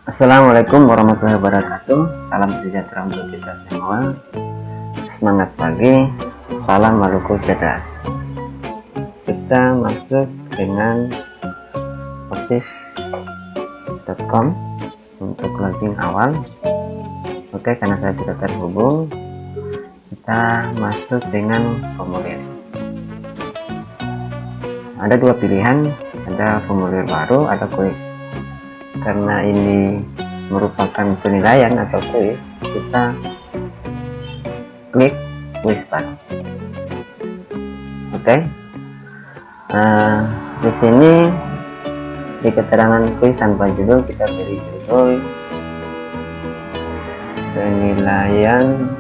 Assalamualaikum warahmatullahi wabarakatuh. Salam sejahtera untuk kita semua. Semangat pagi, salam Maluku cerdas. Kita masuk dengan office.com untuk login awal. Oke, karena saya sudah terhubung, kita masuk dengan formulir. Ada dua pilihan, ada formulir baru, ada kuis. Karena ini merupakan penilaian atau kuis, kita klik kuis baru. Oke. Di sini di keterangan kuis tanpa judul kita beri judul penilaian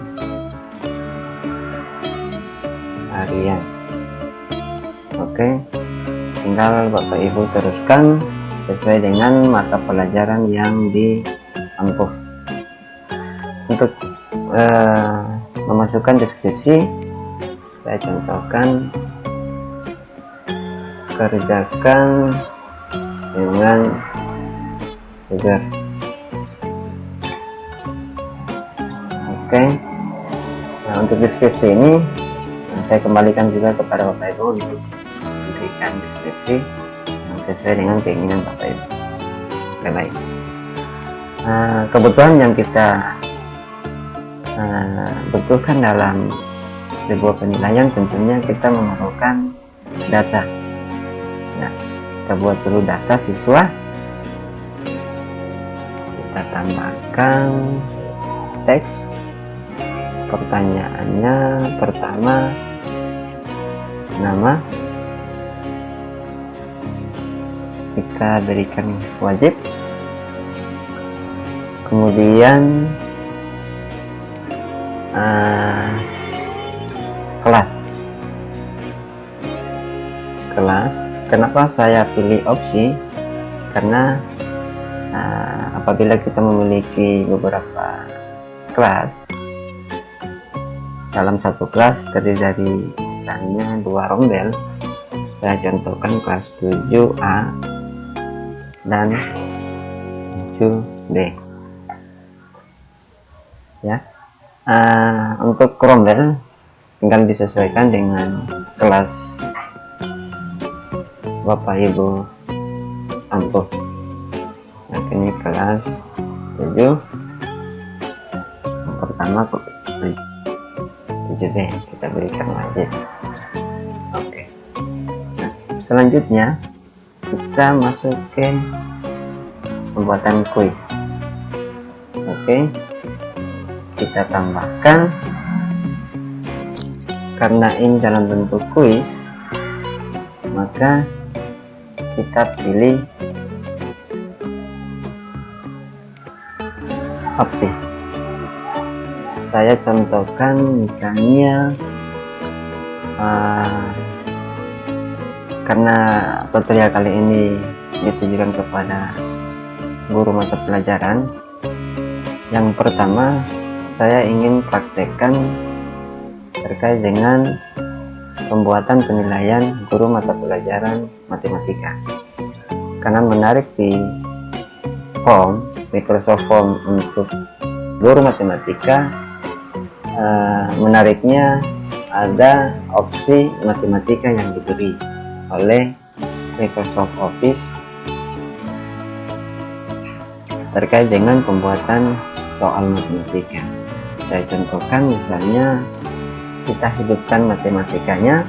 harian. Oke, tinggal Bapak Ibu teruskan sesuai dengan mata pelajaran yang diampuh. Untuk memasukkan deskripsi, saya contohkan kerjakan dengan figur. Oke. Nah, untuk deskripsi ini saya kembalikan juga kepada Bapak Ibu untuk memberikan deskripsi yang sesuai dengan keinginan Bapak Ibu. Oke, baik. Kebutuhan yang kita butuhkan dalam sebuah penilaian, tentunya kita memerlukan data. Nah, kita buat dulu data siswa. Kita tambahkan teks. Pertanyaannya pertama, nama. Kita berikan wajib. Kemudian kelas. Kenapa saya pilih opsi? Karena apabila kita memiliki beberapa kelas, dalam satu kelas terdiri dari misalnya 2 rombel, saya contohkan kelas 7A dan 7B ya. Untuk rombel tinggal disesuaikan dengan kelas Bapak Ibu ampuh. Nah, ini kelas 7, yang pertama 7B, kita berikan wajib. Oke. Nah, selanjutnya kita masuk ke pembuatan kuis. Oke, kita tambahkan, karena ini dalam bentuk kuis, maka kita pilih opsi. Saya contohkan misalnya karena tutorial kali ini ditujukan kepada guru mata pelajaran, yang pertama saya ingin praktekkan terkait dengan pembuatan penilaian guru mata pelajaran matematika. Karena menarik di form Microsoft Form untuk guru matematika, menariknya ada opsi matematika yang diberi oleh Microsoft Office terkait dengan pembuatan soal matematika. Saya contohkan misalnya kita hidupkan matematikanya,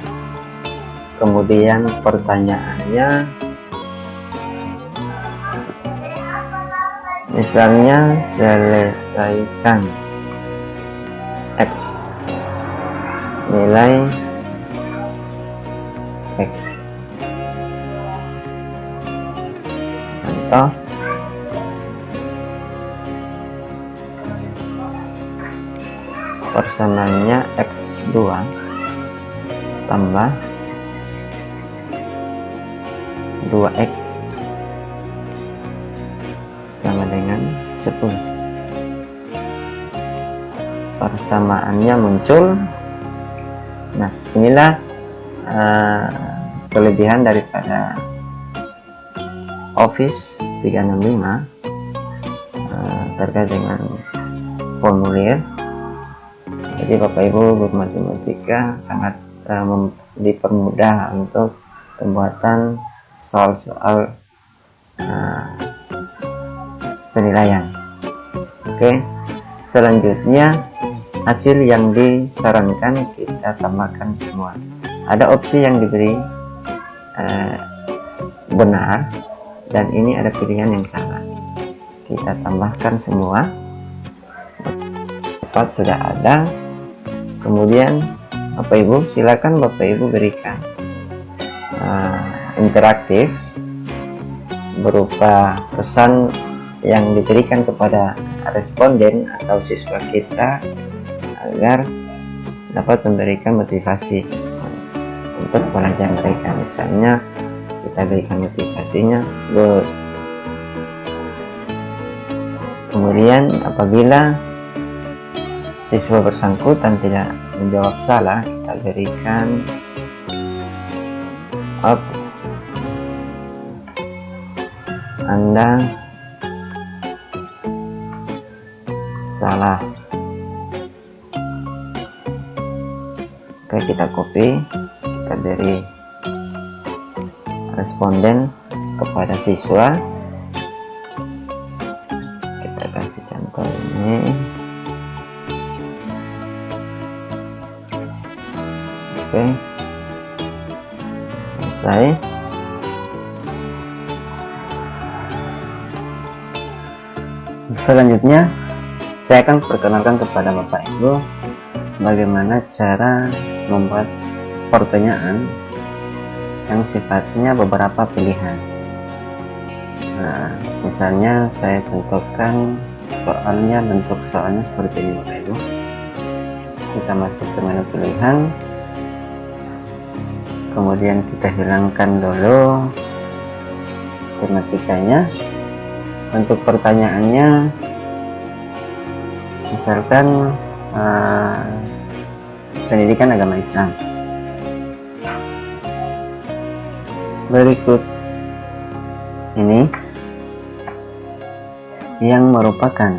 kemudian pertanyaannya misalnya selesaikan X, nilai X. Contoh, persamaannya X2 tambah 2X sama dengan 10. Persamaannya muncul. Nah, inilah kelebihan daripada Office 365 terkait dengan formulir. Jadi Bapak Ibu guru matematika sangat dipermudah untuk pembuatan soal-soal penilaian. Oke, selanjutnya hasil yang disarankan kita tambahkan semua. Ada opsi yang diberi benar dan ini ada pilihan yang salah. Kita tambahkan semua. Dapat sudah ada. Kemudian Bapak Ibu silakan Bapak Ibu berikan interaktif berupa pesan yang diberikan kepada responden atau siswa kita agar dapat memberikan motivasi untuk pelajaran mereka. Misalnya kita berikan motivasinya good. Kemudian apabila siswa bersangkutan tidak menjawab salah, kita berikan oops, Anda salah. Oke, kita copy, kita beri responden kepada siswa. Kita kasih contoh ini. Oke, selesai. Selanjutnya saya akan perkenalkan kepada Bapak Ibu bagaimana cara membuat pertanyaan yang sifatnya beberapa pilihan. Nah, misalnya saya contohkan soalnya, bentuk soalnya seperti ini Bapak Ibu. Kita masuk ke menu pilihan, kemudian kita hilangkan dulu tematikanya. Untuk pertanyaannya misalkan pendidikan agama Islam. Berikut ini yang merupakan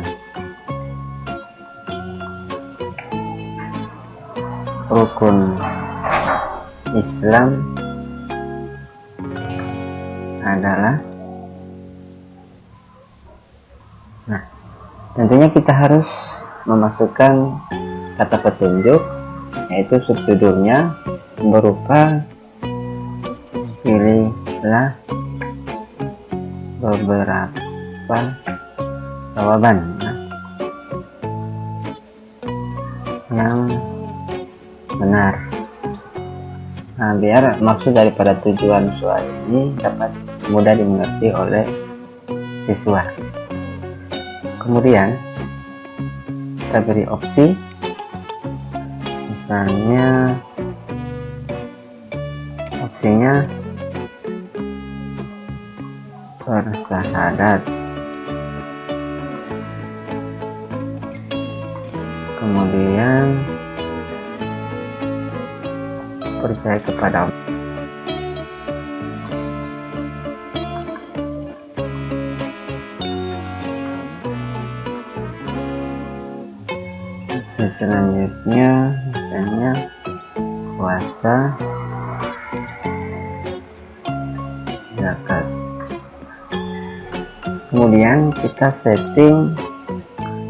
rukun Islam adalah. Nah, tentunya kita harus memasukkan kata petunjuk, yaitu subjudulnya berupa pilihlah beberapa jawaban yang benar. Nah, biar maksud daripada tujuan soal ini dapat mudah dimengerti oleh siswa. Kemudian kita beri opsi, misalnya opsinya bersahadat, kemudian percaya kepada Allah. Selanjutnya misalnya puasa, zakat. Kemudian kita setting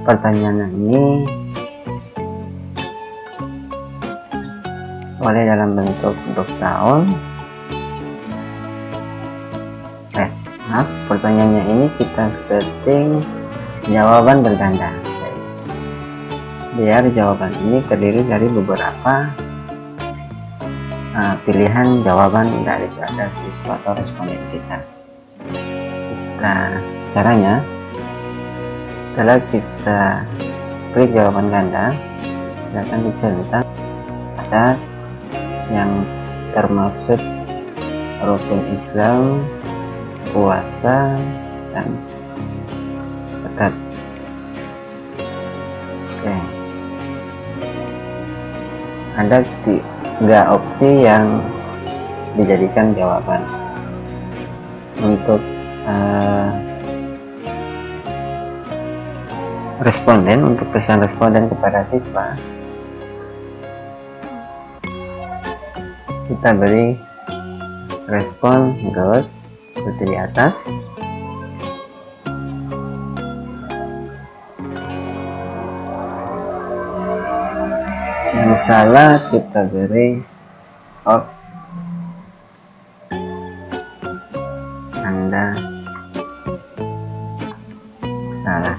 pertanyaan ini boleh dalam bentuk tahun. Pertanyaannya ini kita setting jawaban berganda, biar jawaban ini terdiri dari beberapa pilihan jawaban daripada siswa atau responden kita. Nah, caranya setelah kita klik jawaban ganda, akan dicetak ada yang termaksud rukun Islam, puasa, dan zakat. Oke, ada 3 opsi yang dijadikan jawaban. Untuk responden, untuk pesan responden kepada siswa kita beri respon good seperti di atas. Yang salah kita beri off, Anda salah.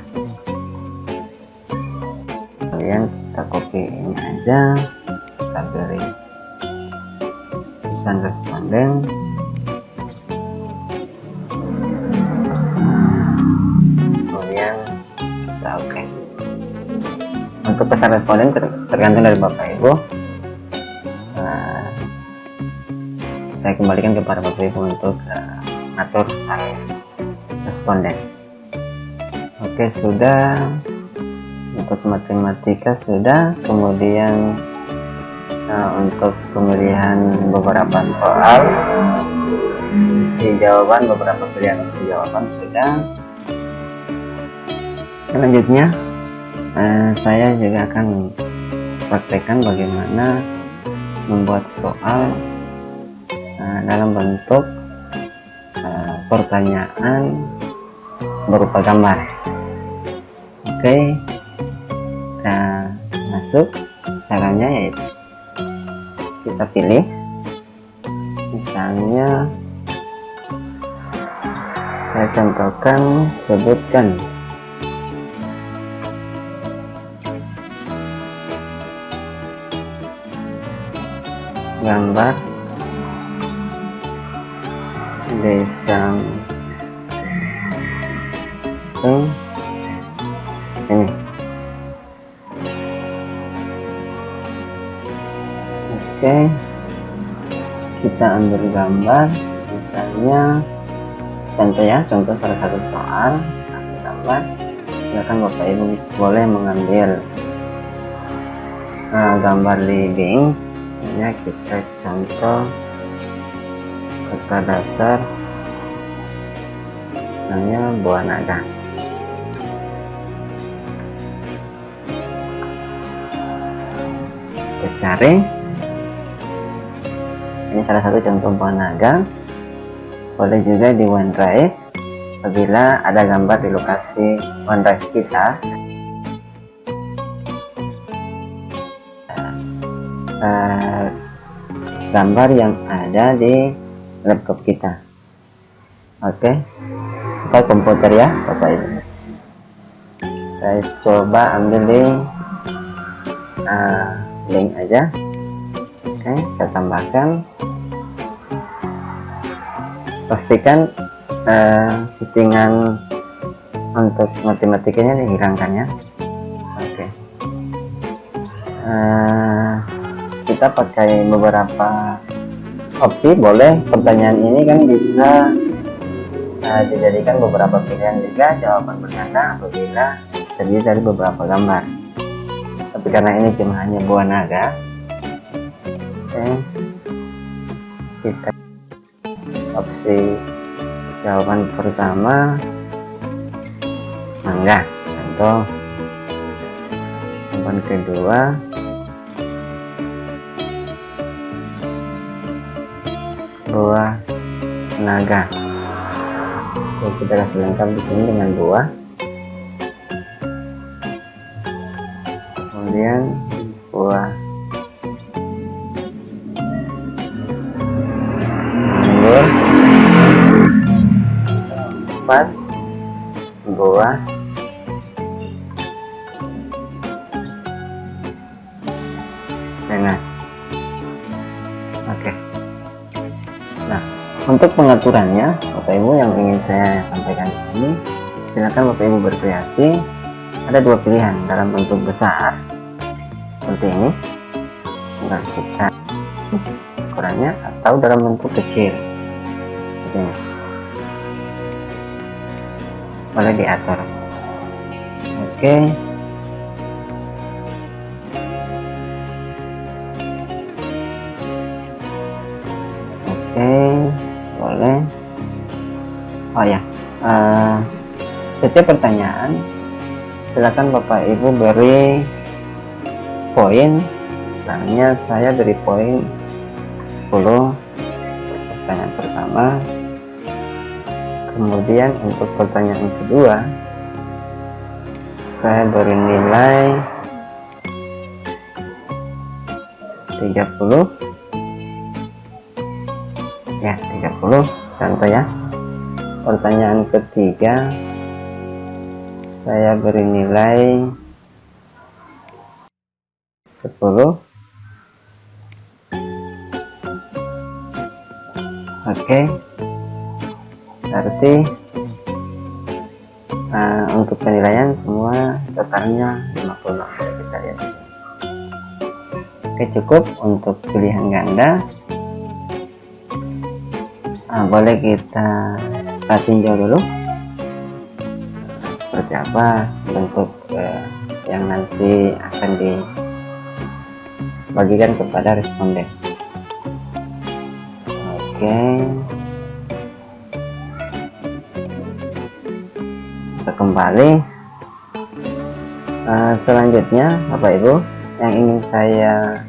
Kemudian kita copy ini aja, kita beri pesan responden. Kemudian kita oke. Untuk pesan responden tergantung dari Bapak Ibu. Saya kembalikan kepada Bapak Ibu untuk atur file responden. Oke, sudah. Untuk matematika sudah. Kemudian untuk pemilihan beberapa soal isi jawaban, beberapa pilihan isi jawaban sudah. Selanjutnya saya juga akan praktekkan bagaimana membuat soal dalam bentuk pertanyaan berupa gambar. Oke, kita masuk. Caranya yaitu kita pilih, misalnya saya contohkan, sebutkan gambar desa ini. Oke, kita ambil gambar, misalnya contoh ya, contoh salah satu soal ambil gambar. Silakan Bapak Ibu boleh mengambil gambar leading. Ini kita contoh kata dasar namanya buah naga. Kita cari, ini salah satu contoh buah naga. Boleh juga di OneDrive apabila ada gambar di lokasi OneDrive kita. Gambar yang ada di laptop kita. Oke, pakai komputer ya Bapak Ibu. Saya coba ambil link aja. Oke, saya tambahkan. Pastikan settingan untuk matematikanya dihilangkan ya. Oke, kita pakai beberapa opsi. Boleh pertanyaan ini kan bisa dijadikan beberapa pilihan juga, jawaban berganda apabila terdiri dari beberapa gambar. Tapi karena ini cuma hanya buah naga, oke, kita opsi jawaban pertama mangga, contoh. Jawaban kedua buah naga. Oke, kita kasih lengkap di sini dengan buah. Kemudian buah anggur. 4 buah nanas. Oke. Nah, untuk pengaturannya Bapak Ibu yang ingin saya sampaikan di sini, silakan Bapak Ibu berkreasi. Ada dua pilihan dalam bentuk besar seperti ini, tinggal kita ukurannya, atau dalam bentuk kecil seperti ini. Boleh diatur. Oke. Oke, boleh. Oh ya, setiap pertanyaan silakan Bapak Ibu beri poin. Misalnya saya beri poin 10 pertanyaan pertama. Kemudian untuk pertanyaan kedua saya beri nilai 30 ya, 30 contoh ya. Pertanyaan ketiga saya beri nilai 10. Oke, berarti untuk penilaian semua totalnya 50. Kita lihat di sini. Oke, cukup untuk pilihan ganda. Boleh kita tinjau dulu seperti apa bentuk yang nanti akan dibagikan kepada responden. Oke, kita kembali. Selanjutnya Bapak Ibu, yang ingin saya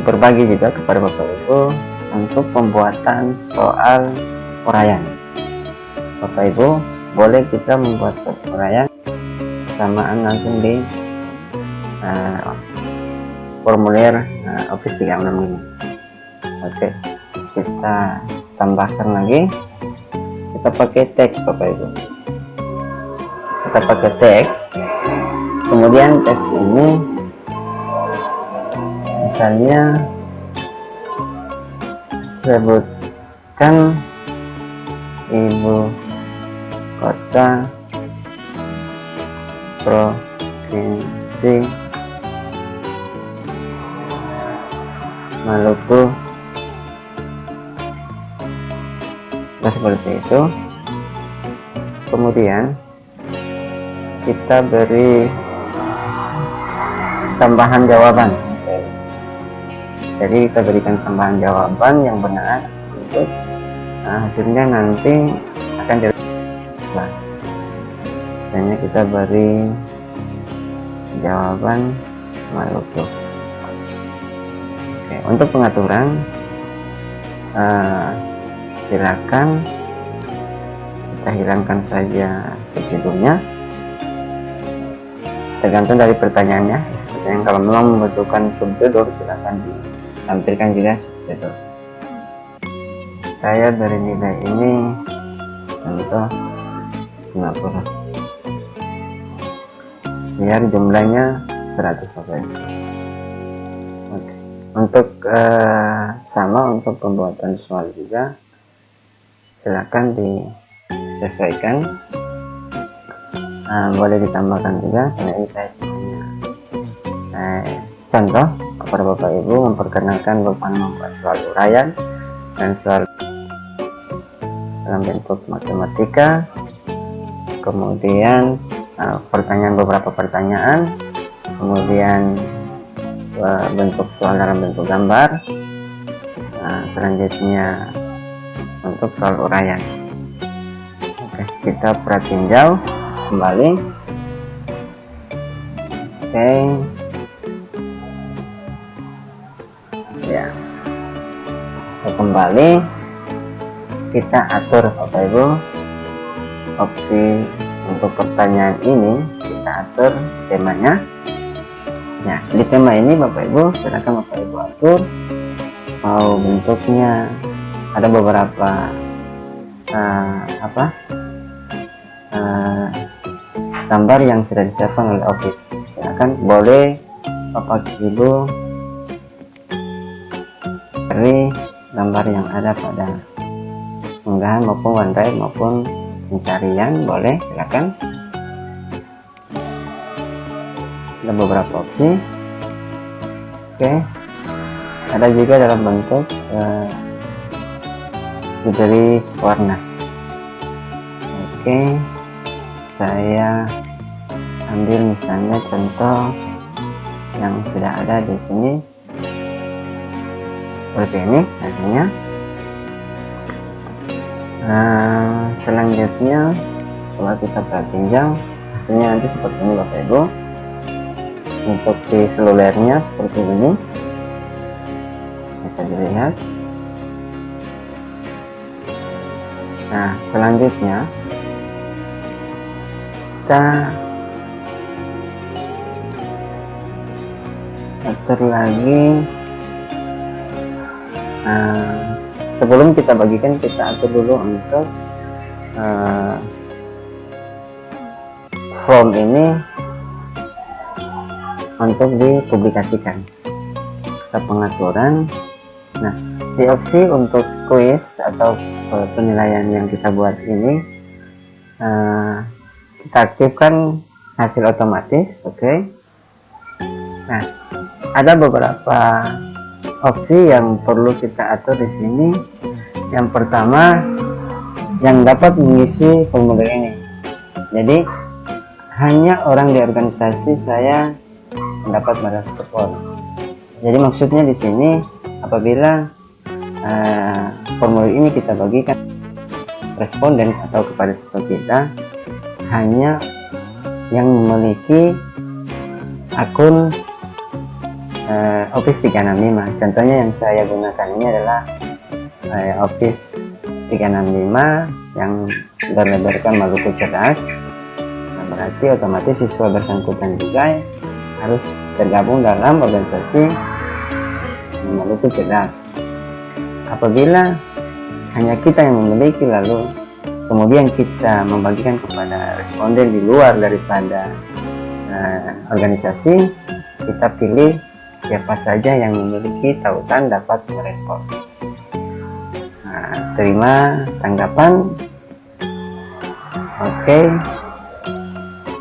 berbagi juga kepada Bapak Ibu untuk pembuatan soal uraian. Bapak Ibu, boleh kita membuat soal uraian bersamaan langsung di formulir Office 365. Oke, kita tambahkan lagi. Kita pakai teks Bapak Ibu. Kita pakai teks. Kemudian teks ini misalnya sebutkan ibu kota provinsi Maluku. Nah, seperti itu. Kemudian kita beri tambahan jawaban. Jadi kita berikan tambahan jawaban yang benar untuk hasilnya nanti akan dirilis. Misalnya kita beri jawaban Maluku. Oke, untuk pengaturan silakan kita hilangkan saja subjudulnya, tergantung dari pertanyaannya. Sepertinya kalau memang membutuhkan subjudul silakan ditampilkan juga subjudul. Saya beri nilai ini contoh 50 biar jumlahnya 100 Bapak Ibu. Oke. Untuk sama untuk pembuatan soal juga silakan disesuaikan. Boleh ditambahkan juga, karena ini saya punya contoh kepada Bapak Ibu memperkenalkan bagaimana membuat soal uraian dan soal dalam bentuk matematika. Kemudian beberapa pertanyaan, kemudian bentuk soal dalam bentuk gambar. Selanjutnya untuk soal uraian. Oke, kita perhatiin jauh kembali. Oke, ya, kita kembali. Kita atur Bapak Ibu opsi untuk pertanyaan ini, kita atur temanya. Ya, di tema ini Bapak Ibu silakan Bapak Ibu atur mau bentuknya. Ada beberapa gambar yang sudah disiapkan oleh Office. Silakan boleh Bapak Ibu cari gambar yang ada pada unggahan maupun OneDrive maupun pencarian, boleh silakan. Ada beberapa opsi. Oke, ada juga dalam bentuk diberi warna. Oke, saya ambil misalnya contoh yang sudah ada di sini seperti ini hasilnya. Selanjutnya setelah kita perhatiin hasilnya nanti seperti ini Bapak Ibu. Untuk di selulernya seperti ini, bisa dilihat. Nah, selanjutnya kita atur lagi. Sebelum kita bagikan, kita atur dulu untuk form ini untuk dipublikasikan ke pengaturan. Nah, di opsi untuk kuis atau penilaian yang kita buat ini, kita aktifkan hasil otomatis. Oke. Nah, ada beberapa opsi yang perlu kita atur di sini. Yang pertama, yang dapat mengisi formulir ini. Jadi hanya orang di organisasi saya mendapat merespon. Jadi maksudnya di sini, apabila formulir ini kita bagikan responden atau kepada siswa kita, hanya yang memiliki akun Office 365. Contohnya yang saya gunakan ini adalah Office 365 yang berlebarkan Maluku Cerdas. Nah, berarti otomatis siswa bersangkutan juga harus tergabung dalam organisasi Maluku Cerdas. Apabila hanya kita yang memiliki, lalu kemudian kita membagikan kepada responden di luar daripada organisasi, kita pilih siapa saja yang memiliki tautan dapat merespon. Nah, terima tanggapan. Oke,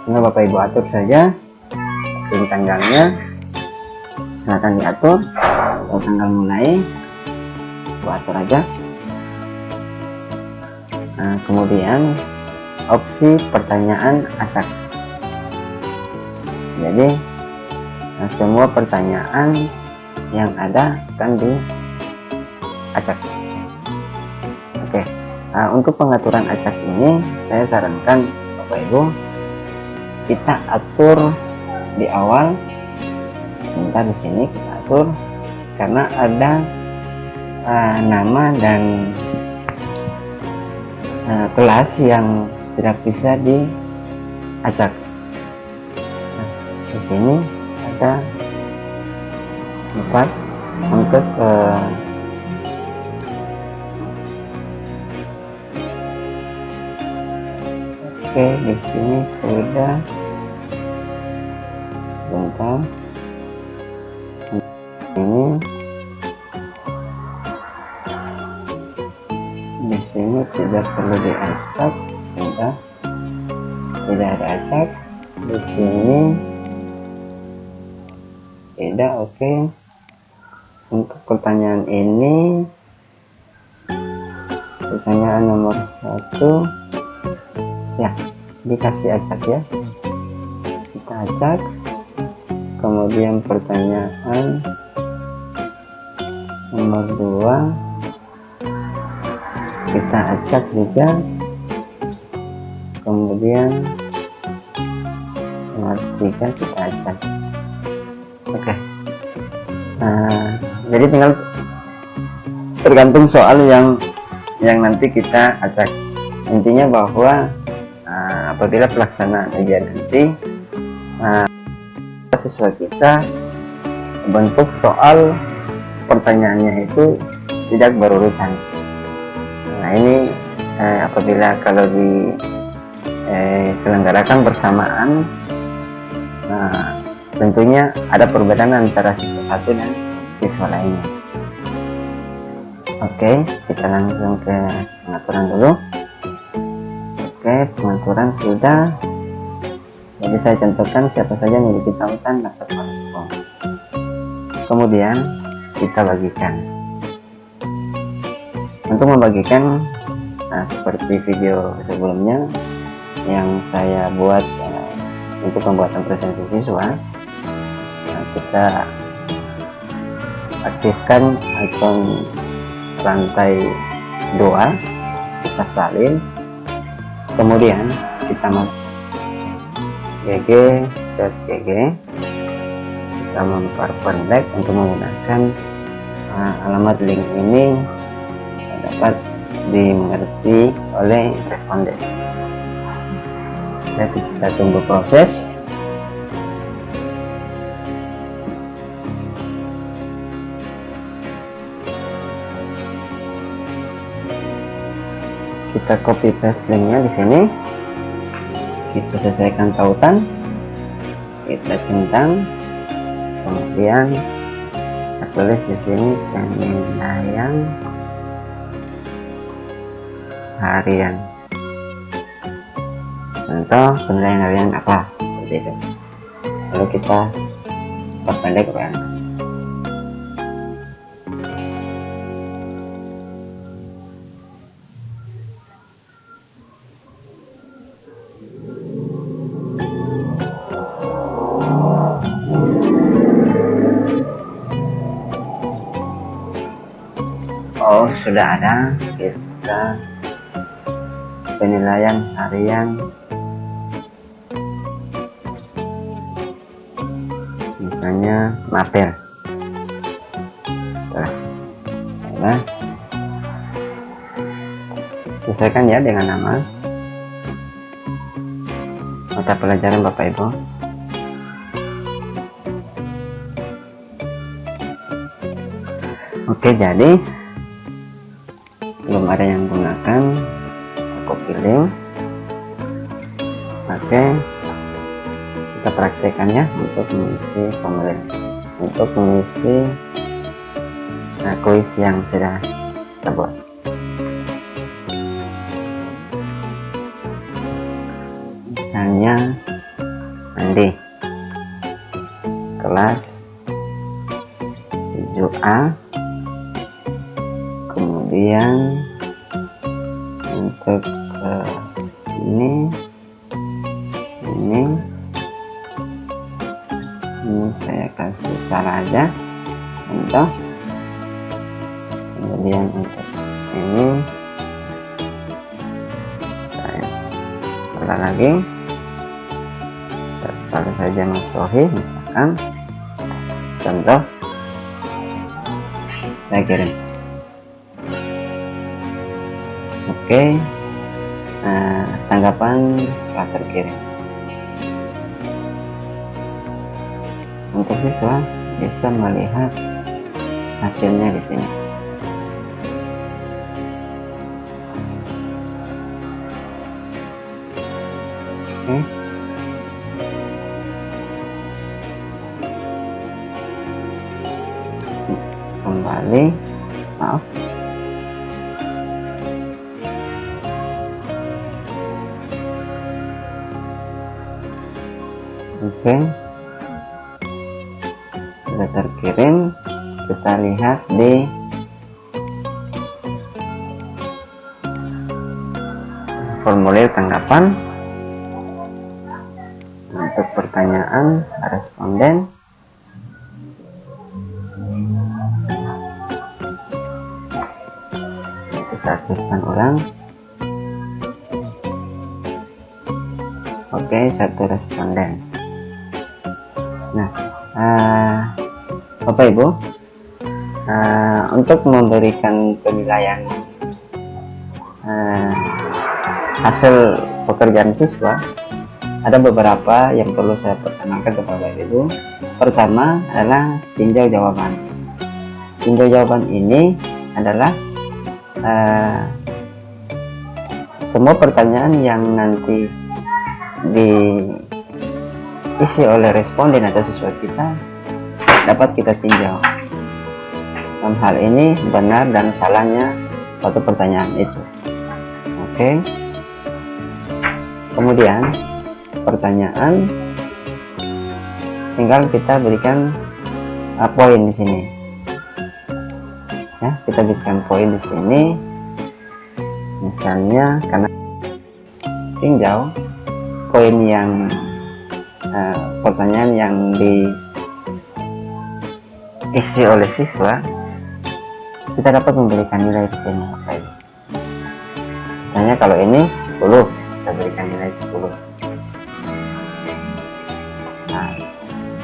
tinggal Bapak Ibu atur saja tanggalnya, silakan diatur atau tanggal mulai, atur aja. Nah, kemudian opsi pertanyaan acak. Jadi semua pertanyaan yang ada akan diacak. Oke. Untuk pengaturan acak ini, saya sarankan Bapak Ibu kita atur di awal. Sebentar, di sini kita atur karena ada nama dan kelas yang tidak bisa diacak. Nah, di sini ada 4 untuk oke, di sini sudah. Sebentar, ini di sini tidak perlu diacak, sudah tidak ada acak. Di sini tidak. Oke. Untuk pertanyaan ini, pertanyaan nomor 1 ya dikasih acak ya, kita acak. Kemudian pertanyaan nomor 2 kita acak juga. Kemudian nomor 3 kita acak. Oke. Jadi tinggal tergantung soal yang nanti kita acak. Intinya bahwa apabila pelaksanaan ujian nanti, siswa kita bentuk soal pertanyaannya itu tidak berurutan. Nah, ini apabila kalau diselenggarakan bersamaan, tentunya ada perbedaan antara siswa satu dan siswa lainnya. Oke, kita langsung ke pengaturan dulu. Oke, pengaturan sudah. Jadi saya contohkan siapa saja memiliki tautan dapat merespon. Kemudian kita bagikan. Untuk membagikan, seperti video sebelumnya yang saya buat untuk pembuatan presentasi siswa, kita aktifkan icon rantai 2, kita salin, kemudian kita masuk gg.gg. Kita memperpendek untuk menggunakan alamat link ini dapat dimengerti oleh responden. Jadi kita tunggu proses. Kita copy paste linknya di sini, kita selesaikan tautan, kita centang, kemudian kita tulis di sini penilaian harian. Contoh penilaian harian apa, seperti itu. Lalu kita perpendek ya. Oh, sudah ada. Kita penilaian harian, misalnya mapel. Nah, sesuaikan ya dengan nama mata pelajaran Bapak Ibu. Oke, jadi belum ada yang menggunakan, copy link. Oke, kita praktekkan ya untuk mengisi formulir, untuk mengisi kuis yang sudah kita buat. Misalnya Andi kelas 7A, kemudian untuk ini saya kasih salah aja contoh. Kemudian untuk ini saya salah lagi, taruh saja Mas Sohi misalkan, contoh saya kirim. Oke, tanggapan telah terkirim. Untuk siswa bisa melihat hasilnya di sini. Oke. Kembali, maaf. Oke, sudah terkirim. Kita lihat di formulir tanggapan untuk pertanyaan responden. Kita aktifkan ulang. Oke, satu responden. Nah, Bapak Ibu, untuk memberikan penilaian hasil pekerjaan siswa, ada beberapa yang perlu saya perkenalkan kepada Bapak Ibu. Pertama adalah tinjau jawaban. Tinjau jawaban ini adalah semua pertanyaan yang nanti diisi oleh responden atau siswa kita dapat kita tinjau. Dalam hal ini benar dan salahnya suatu pertanyaan itu. Oke. Kemudian pertanyaan tinggal kita berikan poin di sini. Ya, kita berikan poin di sini. Misalnya karena tinjau poin yang pertanyaan yang diisi oleh siswa, kita dapat memberikan nilai di sini. Misalnya kalau ini 10, kita berikan nilai 10.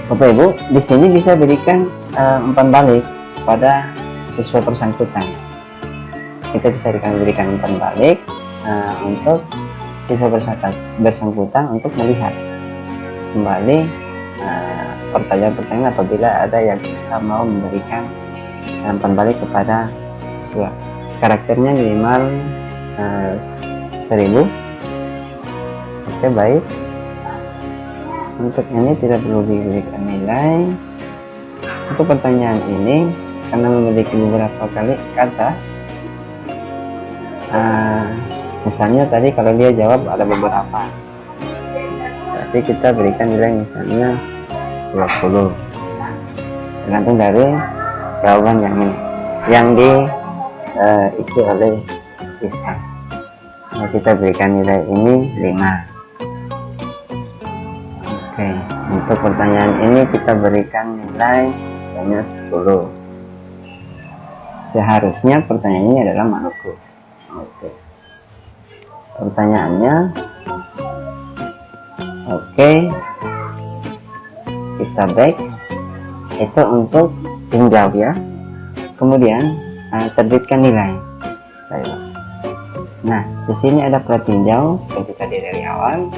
Bapak Ibu, di sini bisa berikan umpan balik pada siswa bersangkutan. Kita bisa berikan umpan balik untuk siswa bersangkutan untuk melihat kembali pertanyaan-pertanyaan apabila ada yang kita mau memberikan umpan balik kepada siswa. Karakternya minimal 1000. Oke, baik. Untuk ini tidak perlu diberikan nilai. Untuk pertanyaan ini karena memiliki beberapa kali kata, misalnya tadi kalau dia jawab ada beberapa, tapi kita berikan nilai misalnya 20, tergantung dari jawaban yang diisi oleh siswa. Nah, kita berikan nilai ini 5. Oke, untuk pertanyaan ini kita berikan nilai misalnya 10. Seharusnya pertanyaan ini adalah Maluku. Oke, pertanyaannya oke, kita back itu untuk tinjau ya, kemudian terbitkan nilai. Baik. Nah, di sini ada pratinjau seperti tadi dari awal.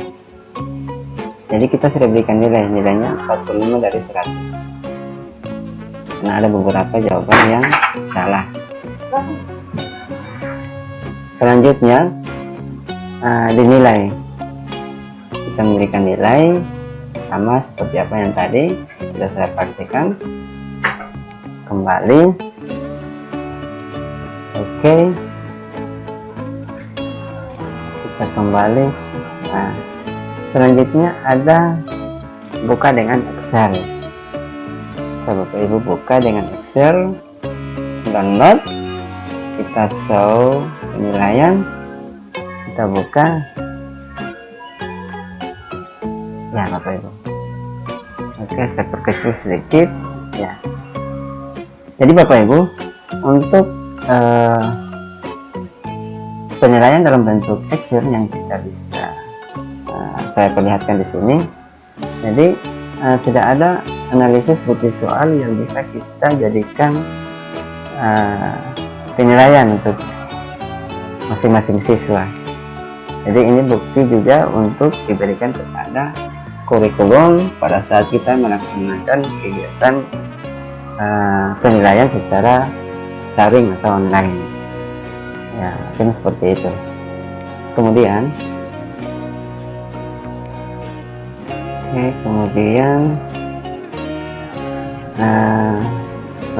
Jadi kita sudah berikan nilainya 45 dari 100. Karena ada beberapa jawaban yang salah. Selanjutnya dinilai. Kita memberikan nilai sama seperti apa yang tadi sudah saya praktikkan. Kembali. Oke. Kita kembali. Nah, selanjutnya ada buka dengan Excel. Bapak Ibu buka dengan Excel, download, kita show penilaian, kita buka ya Bapak Ibu. Oke, saya perkecil sedikit ya. Jadi Bapak Ibu, untuk penilaian dalam bentuk Excel yang kita bisa saya perlihatkan di sini. Jadi sudah ada analisis bukti soal yang bisa kita jadikan penilaian untuk masing-masing siswa. Jadi ini bukti juga untuk diberikan kepada kurikulum pada saat kita melaksanakan kegiatan penilaian secara daring atau online. Ya, mungkin seperti itu. Kemudian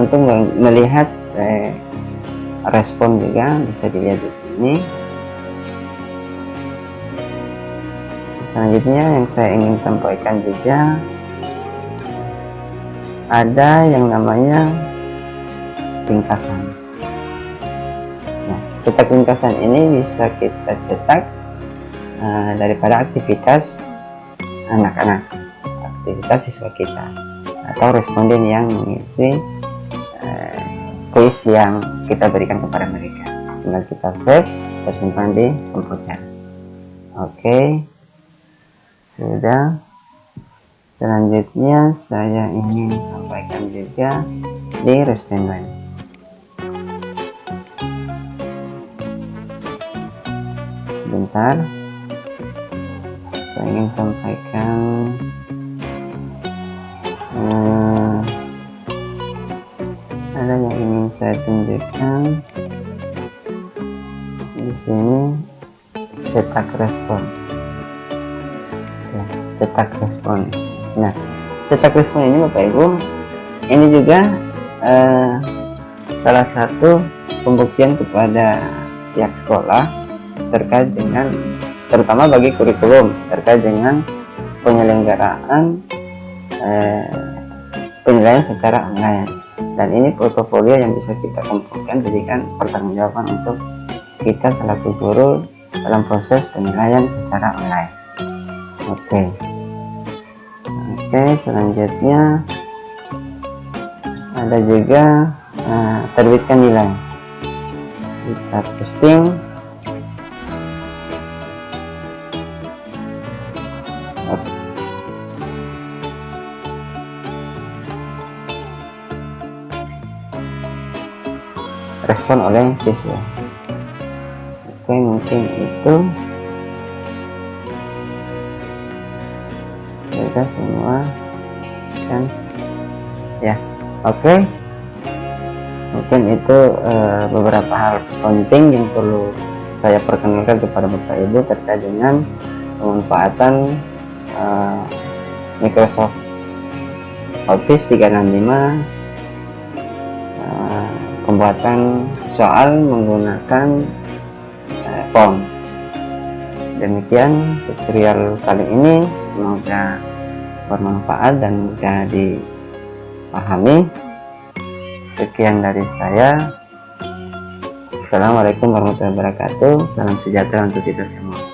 untuk melihat respon juga bisa dilihat di sini. Selanjutnya yang saya ingin sampaikan juga ada yang namanya ringkasan. Nah, cetak ringkasan ini bisa kita cetak daripada aktivitas anak-anak, aktivitas siswa kita atau responden yang mengisi kuis yang kita berikan kepada mereka. Tinggal kita save, tersimpan di komputer. Oke, sudah. Selanjutnya saya ingin sampaikan juga di responden. Sebentar, saya ingin sampaikan ada yang ingin saya tunjukkan di sini. Cetak respon ya, cetak respon. Nah, cetak respon ini Bapak Ibu, ini juga salah satu pembuktian kepada pihak sekolah terkait dengan, terutama bagi kurikulum, terkait dengan penyelenggaraan penilaian secara online. Dan ini portofolio yang bisa kita kumpulkan, jadikan pertanggungjawaban untuk kita selaku guru dalam proses penilaian secara online. Oke, selanjutnya ada juga terbitkan nilai. Kita posting. respon oleh siswa. Oke, mungkin itu sudah semua kan ya. Oke, mungkin itu beberapa hal penting yang perlu saya perkenalkan kepada Bapak Ibu terkait dengan pemanfaatan Microsoft Office 365, pembuatan soal menggunakan form. Demikian tutorial kali ini, semoga bermanfaat dan mudah dipahami. Sekian dari saya. Assalamualaikum warahmatullahi wabarakatuh. Salam sejahtera untuk kita semua.